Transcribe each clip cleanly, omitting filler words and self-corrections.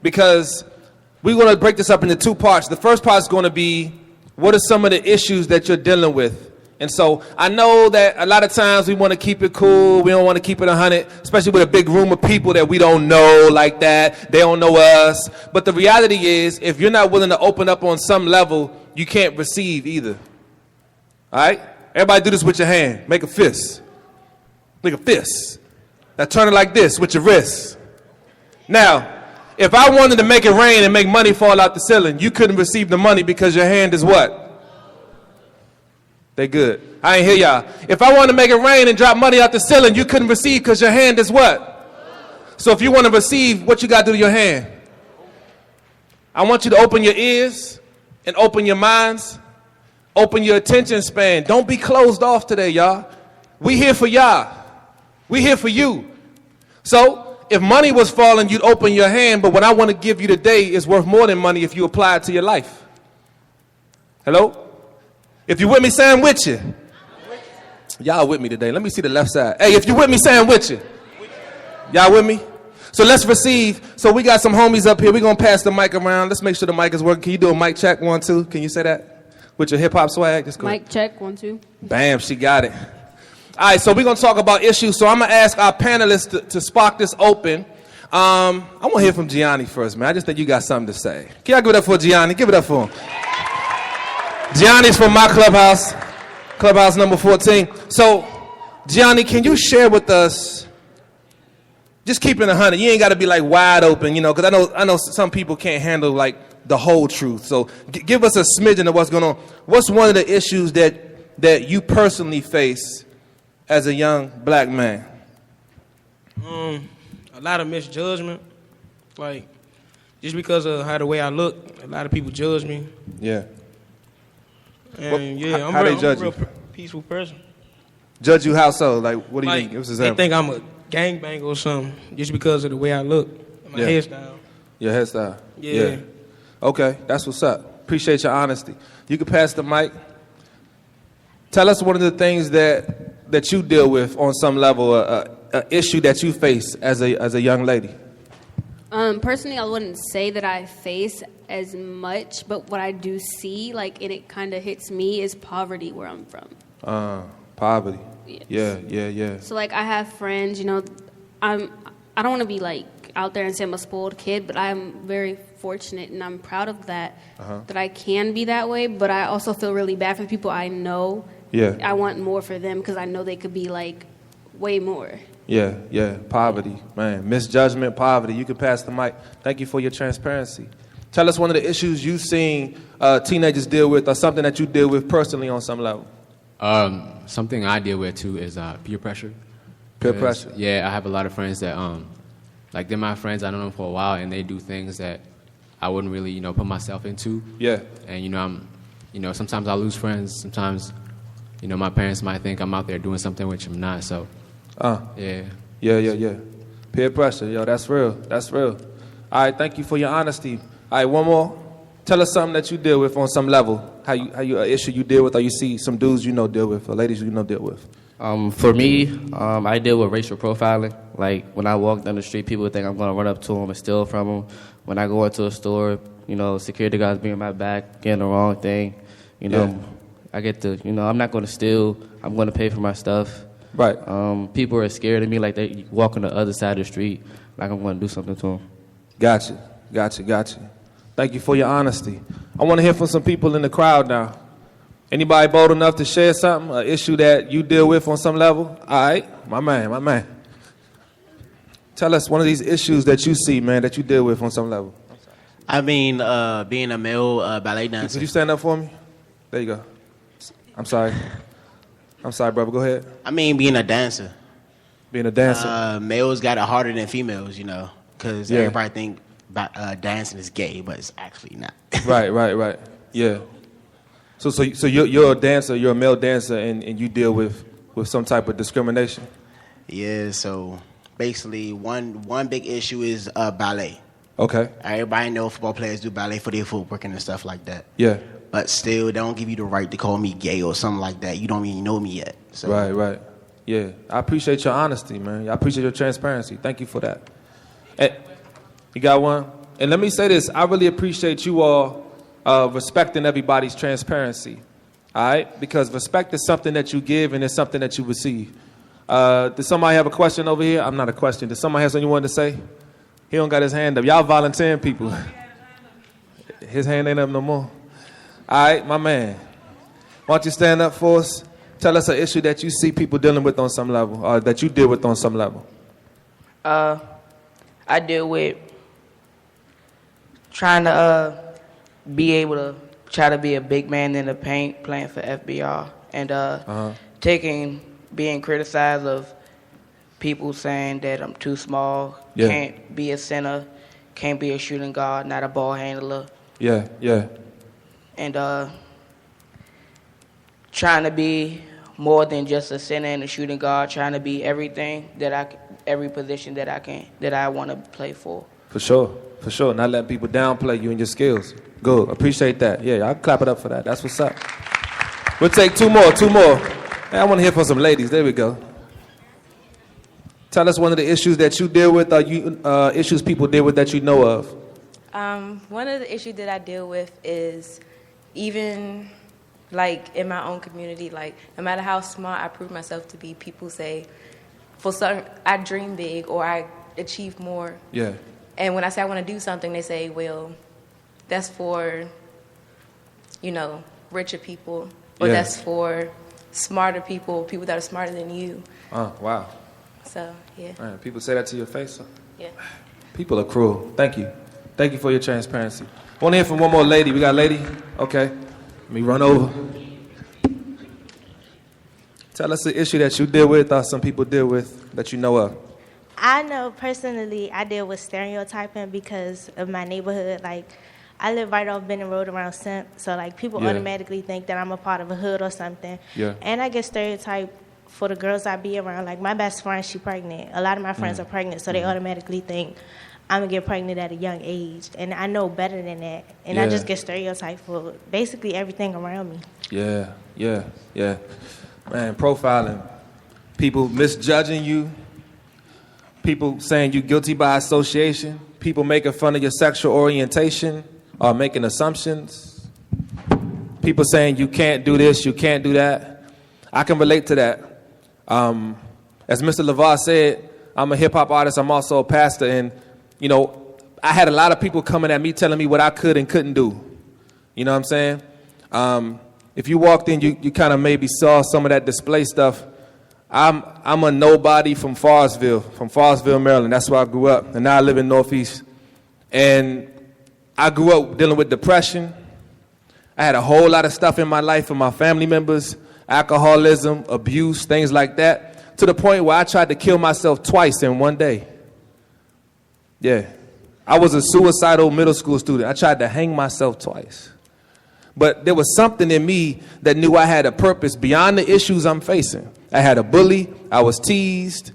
because we're going to break this up into two parts. The first part is going to be, what are some of the issues that you're dealing with? And so I know that a lot of times we want to keep it cool. We don't want to keep it 100, especially with a big room of people that we don't know like that. They don't know us. But the reality is, if you're not willing to open up on some level, you can't receive either. All right? Everybody do this with your hand. Make a fist. Make a fist. Now turn it like this with your wrist. Now, if I wanted to make it rain and make money fall out the ceiling, you couldn't receive the money because your hand is what? They good. I ain't hear y'all. If I wanted to make it rain and drop money out the ceiling, you couldn't receive because your hand is what? So if you want to receive, what you got to do to your hand? I want you to open your ears and open your minds. Open your attention span. Don't be closed off today, y'all. We here for y'all. We here for you. So if money was falling, you'd open your hand, but what I want to give you today is worth more than money if you apply it to your life. Hello? If you with me, say I'm with you. Y'all with me today. Let me see the left side. Hey, if you with me, say I'm with you. Y'all with me? So let's receive. So we got some homies up here. We're going to pass the mic around. Let's make sure the mic is working. Can you do a mic check? 1, 2. Can you say that? With your hip-hop swag? Just go mic check. 1, 2. Bam, she got it. All right, so we're going to talk about issues. So I'm going to ask our panelists to spark this open. I want to hear from Gianni first, man. I just think you got something to say. Can y'all give it up for Gianni? Give it up for him. Gianni's from my clubhouse number 14. So, Gianni, can you share with us, just keeping it 100, you ain't got to be like wide open, you know, because I know some people can't handle like the whole truth. So, give us a smidgen of what's going on. What's one of the issues that you personally face as a young black man? A lot of misjudgment, like just because of the way I look, a lot of people judge me. Yeah. And I'm a real peaceful person. Judge you how so? Like, what do you mean? They think I'm a gangbanger or something just because of the way I look, my hairstyle. Your hairstyle. Yeah. Okay, that's what's up. Appreciate your honesty. You can pass the mic. Tell us one of the things that you deal with on some level, an issue that you face as a young lady. Personally, I wouldn't say that I face as much, but what I do see, like, and it kind of hits me, is poverty where I'm from. Poverty. Yes. Yeah. So, like, I have friends, you know, I don't want to be, like, out there and say I'm a spoiled kid, but I'm very fortunate, and I'm proud of that, that I can be that way, but I also feel really bad for the people I know. Yeah. I want more for them because I know they could be, like, way more. Yeah. Poverty, man. Misjudgment, poverty. You can pass the mic. Thank you for your transparency. Tell us one of the issues you've seen teenagers deal with, or something that you deal with personally on some level. Something I deal with, too, is peer pressure. Peer pressure? Yeah, I have a lot of friends that, like, they're my friends. I know them for a while, and they do things that I wouldn't really, you know, put myself into. Yeah. And, you know, sometimes I lose friends. Sometimes, you know, my parents might think I'm out there doing something which I'm not, so... Yeah. Peer pressure, yo, that's real. All right, thank you for your honesty. All right, one more. Tell us something that you deal with on some level. How you an issue you deal with, or you see some dudes you know deal with, or ladies you know deal with. For me, I deal with racial profiling. Like, when I walk down the street, people think I'm going to run up to them and steal from them. When I go into a store, you know, security guys being my back, getting the wrong thing. You know, I get to, you know, I'm not going to steal. I'm going to pay for my stuff. Right. People are scared of me, like they walk on the other side of the street, like I'm going to do something to them. Gotcha. Thank you for your honesty. I want to hear from some people in the crowd now. Anybody bold enough to share something, an issue that you deal with on some level? All right, my man. Tell us one of these issues that you see, man, that you deal with on some level. I mean, being a male ballet dancer. Could you stand up for me? There you go. I'm sorry, brother. Go ahead. I mean, being a dancer. Males got it harder than females, you know, because everybody think dancing is gay, but it's actually not. Right. Yeah. So you're a dancer. You're a male dancer, and you deal with some type of discrimination. Yeah. So basically, one big issue is ballet. Okay. Everybody know football players do ballet for their footwork and stuff like that. Yeah. But still, they don't give you the right to call me gay or something like that. You don't even know me yet. So. Right. Yeah. I appreciate your honesty, man. I appreciate your transparency. Thank you for that. Hey, you got one? And let me say this, I really appreciate you all respecting everybody's transparency, all right? Because respect is something that you give and it's something that you receive. Does somebody have a question over here? I'm not a question. Does somebody have something you wanted to say? He don't got his hand up. Y'all volunteering people. His hand ain't up no more. All right, my man. Why don't you stand up for us? Tell us an issue that you see people dealing with on some level, or that you deal with on some level. I deal with trying to be able to try to be a big man in the paint, playing for FBR, and being criticized of people saying that I'm too small, can't be a center, can't be a shooting guard, not a ball handler. Yeah. And trying to be more than just a center and a shooting guard, trying to be everything every position that I want to play for. For sure. Not letting people downplay you and your skills. Good. Appreciate that. Yeah, I'll clap it up for that. That's what's up. We'll take two more. Hey, I want to hear from some ladies. There we go. Tell us one of the issues that you deal with, or issues people deal with that you know of. One of the issues that I deal with is even like in my own community, like no matter how smart I prove myself to be, people say for certain I dream big or I achieve more. Yeah. And when I say I want to do something, they say, well, that's for, richer people, or that's for smarter people that are smarter than you. Oh, wow. So, yeah. Man, people say that to your face? Huh? Yeah. People are cruel. Thank you. Thank you for your transparency. I want to hear from one more lady. We got a lady? Okay. Let me run over. Tell us the issue that you deal with or some people deal with that you know of. I know personally I deal with stereotyping because of my neighborhood. Like, I live right off Benton Road around Simp, so like people automatically think that I'm a part of a hood or something. Yeah. And I get stereotyped for the girls I be around. Like, my best friend, she pregnant. A lot of my friends are pregnant, so they automatically think I'm going to get pregnant at a young age. And I know better than that. And I just get stereotyped for basically everything around me. Yeah. Man, profiling. People misjudging you. People saying you guilty by association. People making fun of your sexual orientation or making assumptions. People saying you can't do this, you can't do that. I can relate to that. As Mr. LeVar said, I'm a hip-hop artist. I'm also a pastor. And, I had a lot of people coming at me telling me what I could and couldn't do. You know what I'm saying? If you walked in, you kind of maybe saw some of that display stuff. I'm a nobody from Forestville, Maryland. That's where I grew up. And now I live in Northeast. And I grew up dealing with depression. I had a whole lot of stuff in my life from my family members, alcoholism, abuse, things like that, to the point where I tried to kill myself twice in one day. Yeah. I was a suicidal middle school student. I tried to hang myself twice. But there was something in me that knew I had a purpose beyond the issues I'm facing. I had a bully. I was teased.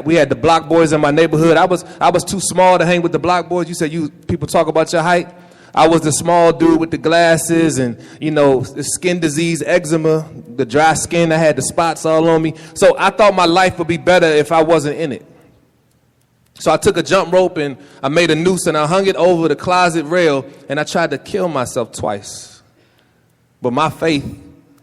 We had the block boys in my neighborhood. I was too small to hang with the block boys. You said people talk about your height. I was the small dude with the glasses and, the skin disease, eczema, the dry skin. I had the spots all on me. So I thought my life would be better if I wasn't in it. So I took a jump rope and I made a noose and I hung it over the closet rail and I tried to kill myself twice. But my faith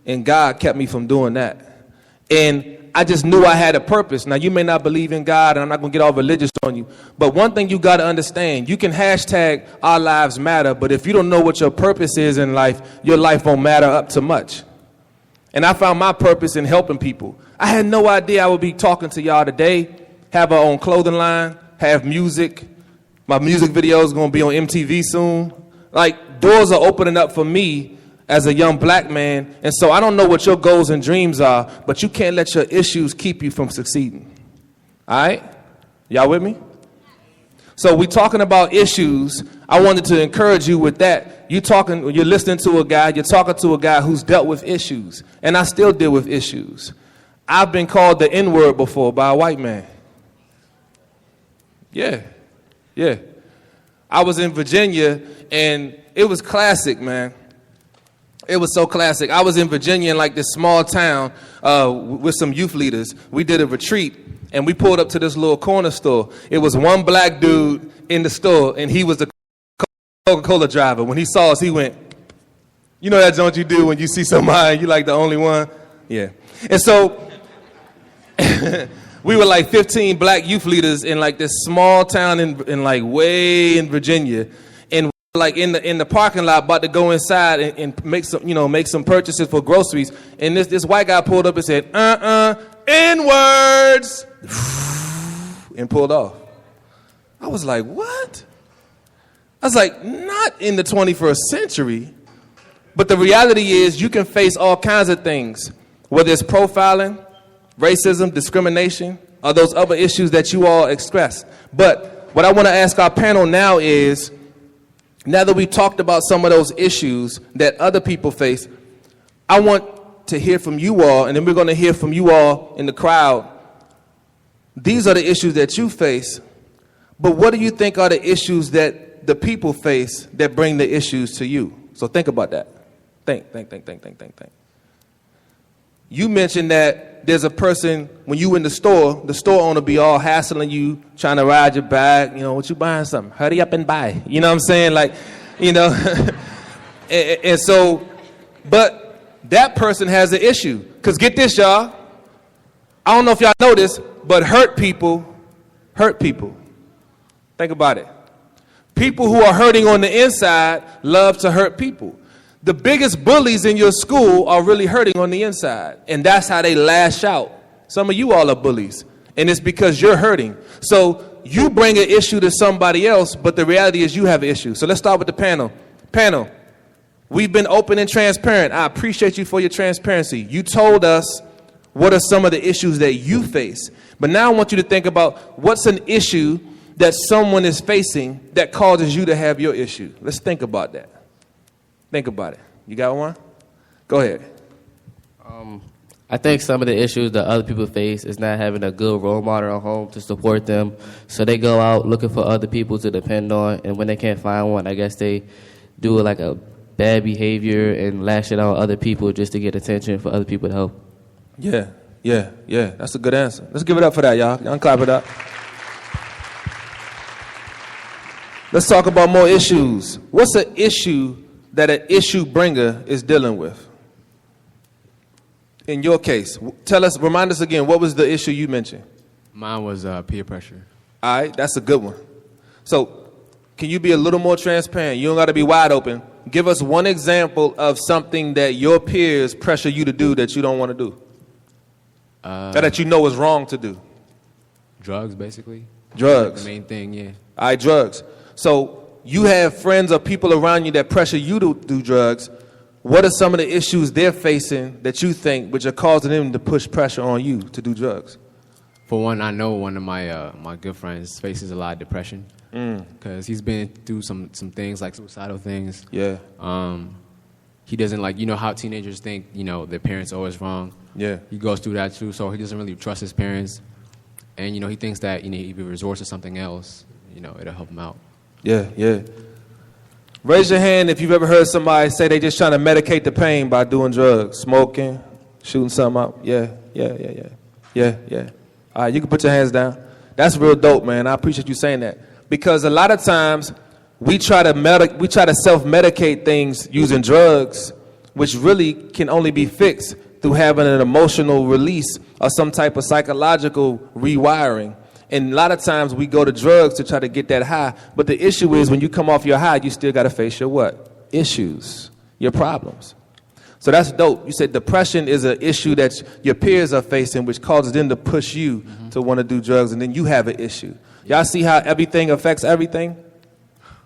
in God kept me from doing that. And I just knew I had a purpose. Now, you may not believe in God, and I'm not going to get all religious on you. But one thing you got to understand, you can hashtag our lives matter, but if you don't know what your purpose is in life, your life won't matter up to much. And I found my purpose in helping people. I had no idea I would be talking to y'all today, have our own clothing line, have music. My music video is going to be on MTV soon. Like, doors are opening up for me as a young black man. And so I don't know what your goals and dreams are, but you can't let your issues keep you from succeeding. All right? Y'all with me? So we talking about issues. I wanted to encourage you with that. You're listening to a guy, you're talking to a guy who's dealt with issues. And I still deal with issues. I've been called the N-word before by a white man. Yeah. I was in Virginia, and it was classic, man. It was so classic. I was in Virginia in like this small town with some youth leaders. We did a retreat, and we pulled up to this little corner store. It was one black dude in the store, and he was the Coca-Cola driver. When he saw us, he went, you know that don't you do when you see somebody, you like the only one? Yeah. And so we were like 15 black youth leaders in like this small town in like way in Virginia. And like in the parking lot about to go inside and make some purchases for groceries. And this white guy pulled up and said, N-words, and pulled off. I was like, what? I was like, not in the 21st century. But the reality is you can face all kinds of things, whether it's profiling, racism, discrimination, or those other issues that you all express. But what I want to ask our panel now is, now that we talked about some of those issues that other people face, I want to hear from you all, and then we're going to hear from you all in the crowd. These are the issues that you face, but what do you think are the issues that the people face that bring the issues to you? So think about that. Think. You mentioned that there's a person, when you in the store owner be all hassling you, trying to ride your back, what you buying something? Hurry up and buy. You know what I'm saying? Like, and so, but that person has an issue. Because get this, y'all. I don't know if y'all know this, but hurt people. Think about it. People who are hurting on the inside love to hurt people. The biggest bullies in your school are really hurting on the inside. And that's how they lash out. Some of you all are bullies. And it's because you're hurting. So you bring an issue to somebody else, but the reality is you have an issue. So let's start with the panel. Panel, we've been open and transparent. I appreciate you for your transparency. You told us what are some of the issues that you face. But now I want you to think about what's an issue that someone is facing that causes you to have your issue. Let's think about that. Think about it. You got one? Go ahead. I think some of the issues that other people face is not having a good role model at home to support them. So they go out looking for other people to depend on, and when they can't find one, I guess they do like a bad behavior and lash it out on other people just to get attention for other people to help. Yeah. That's a good answer. Let's give it up for that, y'all. Y'all clap it up. Let's talk about more issues. What's an issue that an issue bringer is dealing with? In your case, remind us again, what was the issue you mentioned? Mine was peer pressure. All right, that's a good one. So can you be a little more transparent? You don't got to be wide open. Give us one example of something that your peers pressure you to do that you don't want to do. That you know is wrong to do. Drugs, basically. Drugs. The main thing, yeah. All right, drugs. So you have friends or people around you that pressure you to do drugs. What are some of the issues they're facing that you think which are causing them to push pressure on you to do drugs? For one, I know one of my good friends faces a lot of depression because he's been through some things like suicidal things. Yeah. He doesn't how teenagers think, their parents are always wrong. Yeah. He goes through that too, so he doesn't really trust his parents. And, he thinks that, if he resorts to something else, it'll help him out. Yeah. Raise your hand if you've ever heard somebody say they just trying to medicate the pain by doing drugs, smoking, shooting something up. Yeah. All right, you can put your hands down. That's real dope, man. I appreciate you saying that. Because a lot of times we try to self-medicate things using drugs, which really can only be fixed through having an emotional release or some type of psychological rewiring. And a lot of times we go to drugs to try to get that high. But the issue is when you come off your high, you still got to face your what? Issues, your problems. So that's dope. You said depression is an issue that your peers are facing, which causes them to push you to want to do drugs. And then you have an issue. Y'all see how everything affects everything?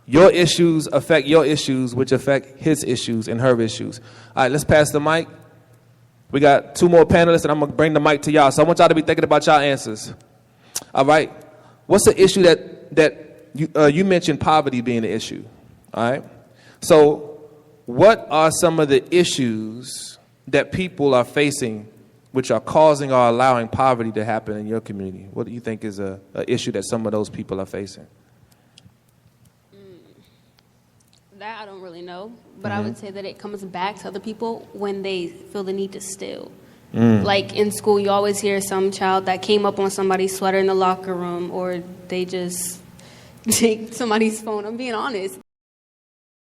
Your issues affect your issues, which affect his issues and her issues. All right, let's pass the mic. We got 2 more panelists, and I'm going to bring the mic to y'all. So I want y'all to be thinking about y'all answers. All right. What's the issue that you mentioned poverty being an issue? All right. So what are some of the issues that people are facing which are causing or allowing poverty to happen in your community? What do you think is a issue that some of those people are facing? That I don't really know, but I would say that it comes back to other people when they feel the need to steal. Like in school, you always hear some child that came up on somebody's sweater in the locker room, or they just take somebody's phone. I'm being honest.